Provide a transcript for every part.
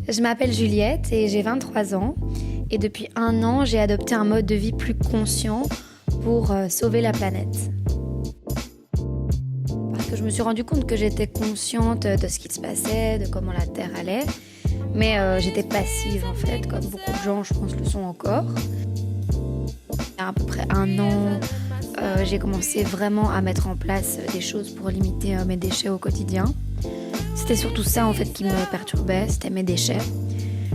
Je m'appelle Juliette et j'ai 23 ans. Et depuis 1 an, j'ai adopté un mode de vie plus conscient pour sauver la planète. Parce que je me suis rendu compte que j'étais consciente de ce qui se passait, de comment la Terre allait. Mais j'étais passive en fait, comme beaucoup de gens, je pense, le sont encore. Il y a à peu près 1 an, j'ai commencé vraiment à mettre en place des choses pour limiter mes déchets au quotidien. C'était surtout ça en fait qui me perturbait, c'était mes déchets.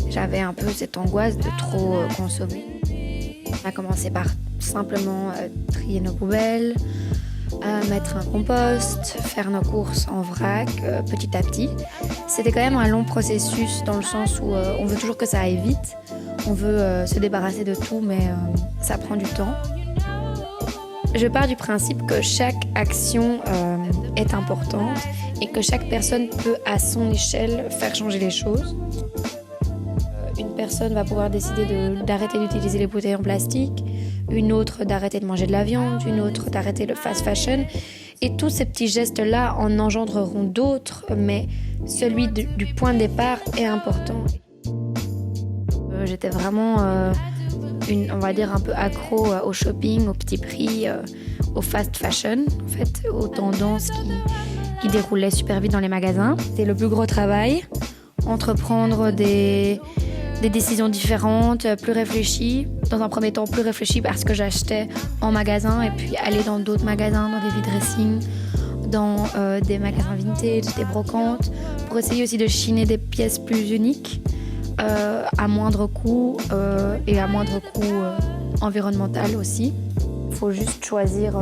J'avais un peu cette angoisse de trop consommer. On a commencé par simplement trier nos poubelles, mettre un compost, faire nos courses en vrac petit à petit. C'était quand même un long processus dans le sens où on veut toujours que ça aille vite. On veut se débarrasser de tout, mais ça prend du temps. Je pars du principe que chaque action est importante et que chaque personne peut, à son échelle, faire changer les choses. Une personne va pouvoir décider d'arrêter d'utiliser les bouteilles en plastique, une autre d'arrêter de manger de la viande, une autre d'arrêter le fast fashion. Et tous ces petits gestes-là en engendreront d'autres, mais celui du point de départ est important. J'étais vraiment, on va dire, un peu accro au shopping, au petit prix, au fast fashion, en fait, aux tendances qui déroulaient super vite dans les magasins. C'était le plus gros travail, entreprendre des décisions différentes, plus réfléchies. Dans un premier temps, plus réfléchies parce que j'achetais en magasin et puis aller dans d'autres magasins, dans des vide-dressing, dans des magasins vintage, des brocantes, pour essayer aussi de chiner des pièces plus uniques, à moindre coût et à moindre coût environnemental aussi. Il faut juste choisir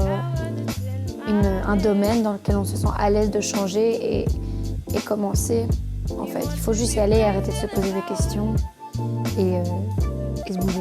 un domaine dans lequel on se sent à l'aise de changer et commencer. En fait, il faut juste y aller et arrêter de se poser des questions et se bouger.